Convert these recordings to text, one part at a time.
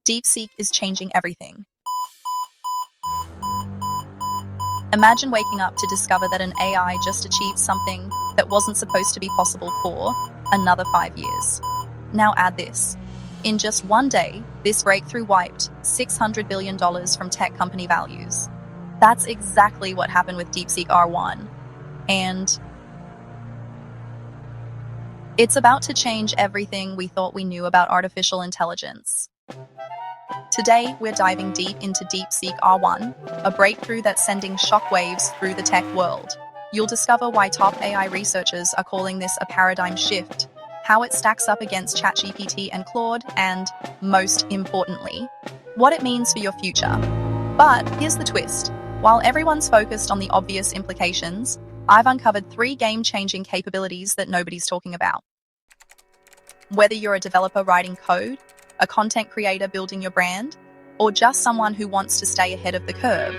DeepSeek is changing everything. Imagine waking up to discover that an AI just achieved something that wasn't supposed to be possible for another 5 years. Now add this. In just one day, this breakthrough wiped $600 billion from tech company values. That's exactly what happened with Deepseek R1. And it's about to change everything we thought we knew about artificial intelligence. Today, we're diving deep into Deepseek R1, a breakthrough that's sending shockwaves through the tech world. You'll discover why top AI researchers are calling this a paradigm shift, how it stacks up against ChatGPT and Claude, and, most importantly, what it means for your future. But here's the twist. While everyone's focused on the obvious implications, I've uncovered 3 game-changing capabilities that nobody's talking about. Whether you're a developer writing code, a content creator building your brand, or just someone who wants to stay ahead of the curve,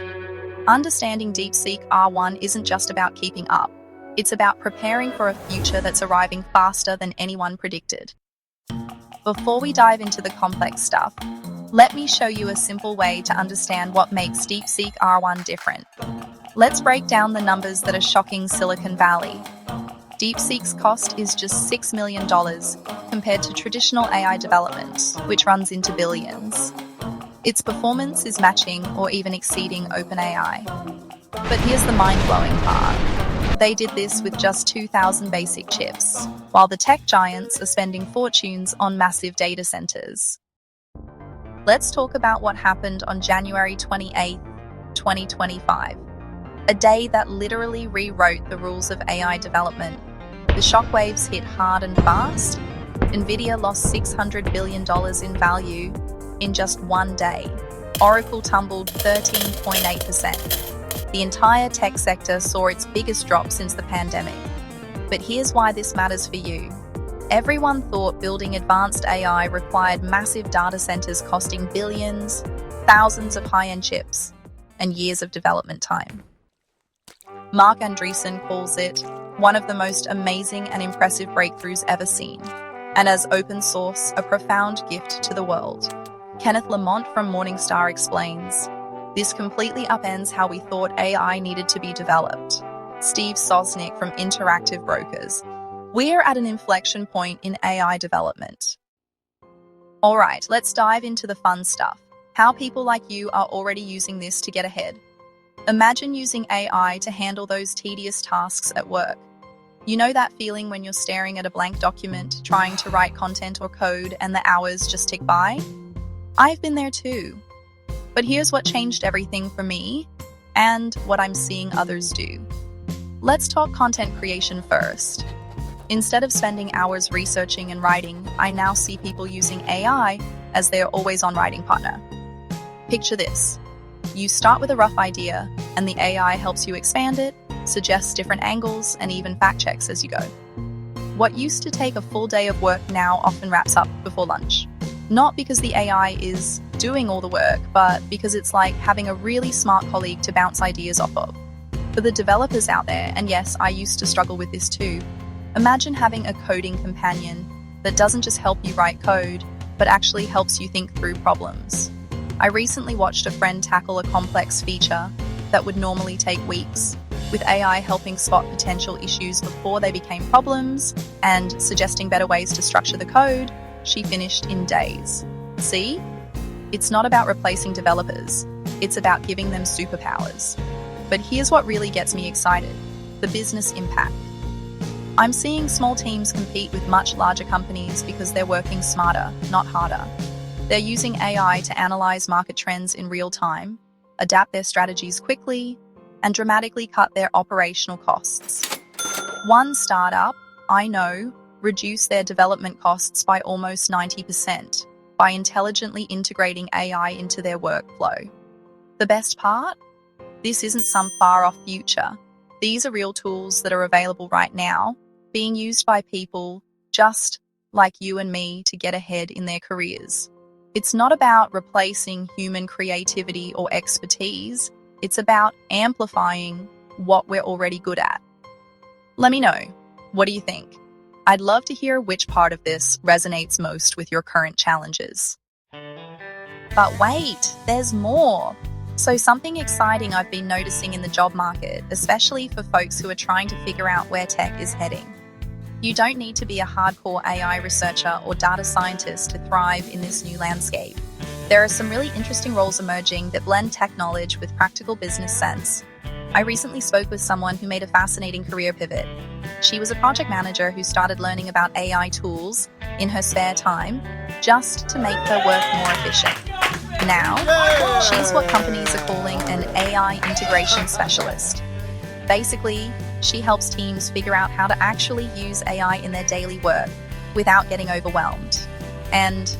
understanding Deepseek R1 isn't just about keeping up. It's about preparing for a future that's arriving faster than anyone predicted. Before we dive into the complex stuff, let me show you a simple way to understand what makes Deepseek R1 different. Let's break down the numbers that are shocking Silicon Valley. DeepSeek's cost is just $6 million compared to traditional AI development, which runs into billions. Its performance is matching or even exceeding OpenAI. But here's the mind-blowing part. They did this with just 2,000 basic chips, while the tech giants are spending fortunes on massive data centers. Let's talk about what happened on January 28, 2025. A day that literally rewrote the rules of AI development. The shockwaves hit hard and fast. Nvidia lost $600 billion in value in just one day. Oracle tumbled 13.8%. The entire tech sector saw its biggest drop since the pandemic. But here's why this matters for you. Everyone thought building advanced AI required massive data centers costing billions, thousands of high-end chips, and years of development time. Mark Andreessen calls it one of the most amazing and impressive breakthroughs ever seen, and as open source, a profound gift to the world. Kenneth Lamont from Morningstar explains, this completely upends how we thought AI needed to be developed. Steve Sosnick from Interactive Brokers, we're at an inflection point in AI development. All right, let's dive into the fun stuff. How people like you are already using this to get ahead. Imagine using AI to handle those tedious tasks at work. You know that feeling when you're staring at a blank document, trying to write content or code, and the hours just tick by? I've been there too. But here's what changed everything for me, and what I'm seeing others do. Let's talk content creation first. Instead of spending hours researching and writing, I now see people using AI as their always-on writing partner. Picture this. You start with a rough idea, and the AI helps you expand it, suggests different angles, and even fact-checks as you go. What used to take a full day of work now often wraps up before lunch. Not because the AI is doing all the work, but because it's like having a really smart colleague to bounce ideas off of. For the developers out there, and yes, I used to struggle with this too, imagine having a coding companion that doesn't just help you write code, but actually helps you think through problems. I recently watched a friend tackle a complex feature that would normally take weeks, with AI helping spot potential issues before they became problems and suggesting better ways to structure the code. She finished in days. See? It's not about replacing developers, it's about giving them superpowers. But here's what really gets me excited: the business impact. I'm seeing small teams compete with much larger companies because they're working smarter, not harder. They're using AI to analyze market trends in real time, adapt their strategies quickly, and dramatically cut their operational costs. One startup, I know, reduced their development costs by almost 90% by intelligently integrating AI into their workflow. The best part? This isn't some far-off future. These are real tools that are available right now, being used by people just like you and me to get ahead in their careers. It's not about replacing human creativity or expertise. It's about amplifying what we're already good at. Let me know. What do you think? I'd love to hear which part of this resonates most with your current challenges. But wait, there's more. So something exciting I've been noticing in the job market, especially for folks who are trying to figure out where tech is heading. You don't need to be a hardcore AI researcher or data scientist to thrive in this new landscape. There are some really interesting roles emerging that blend tech knowledge with practical business sense. I recently spoke with someone who made a fascinating career pivot. She was a project manager who started learning about AI tools in her spare time just to make her work more efficient. Now, she's what companies are calling an AI integration specialist. Basically, she helps teams figure out how to actually use AI in their daily work without getting overwhelmed. And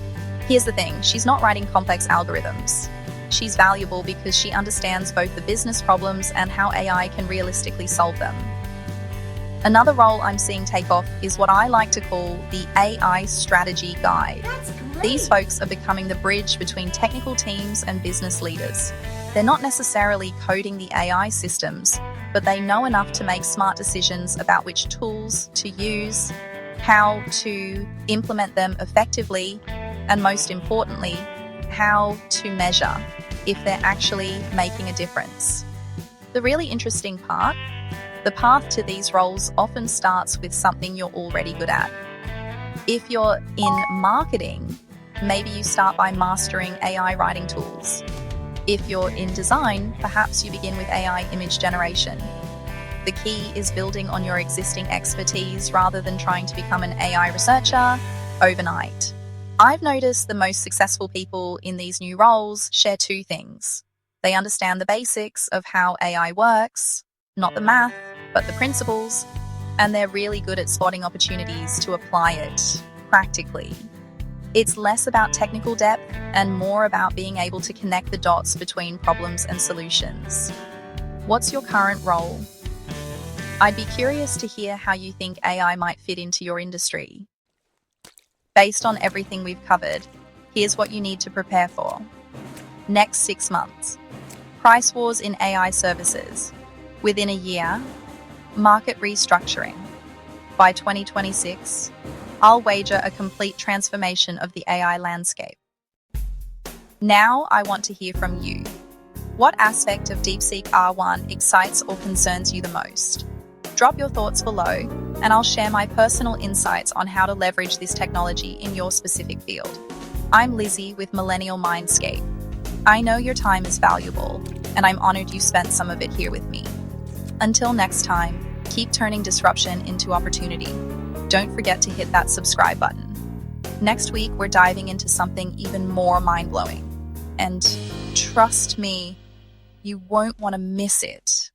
here's the thing, she's not writing complex algorithms. She's valuable because she understands both the business problems and how AI can realistically solve them. Another role I'm seeing take off is what I like to call the AI strategy guide. These folks are becoming the bridge between technical teams and business leaders. They're not necessarily coding the AI systems, but they know enough to make smart decisions about which tools to use, how to implement them effectively, and most importantly, how to measure if they're actually making a difference. The really interesting part, the path to these roles often starts with something you're already good at. If you're in marketing, maybe you start by mastering AI writing tools. If you're in design, perhaps you begin with AI image generation. The key is building on your existing expertise rather than trying to become an AI researcher overnight. I've noticed the most successful people in these new roles share two things. They understand the basics of how AI works, not the math, but the principles, and they're really good at spotting opportunities to apply it practically. It's less about technical depth and more about being able to connect the dots between problems and solutions. What's your current role? I'd be curious to hear how you think AI might fit into your industry. Based on everything we've covered, here's what you need to prepare for. Next 6 months. Price wars in AI services. Within a year, market restructuring. By 2026, I'll wager a complete transformation of the AI landscape. Now I want to hear from you. What aspect of DeepSeek R1 excites or concerns you the most? Drop your thoughts below, and I'll share my personal insights on how to leverage this technology in your specific field. I'm Lizzie with Millennial MindScape. I know your time is valuable, and I'm honored you spent some of it here with me. Until next time, keep turning disruption into opportunity. Don't forget to hit that subscribe button. Next week, we're diving into something even more mind-blowing. And trust me, you won't want to miss it.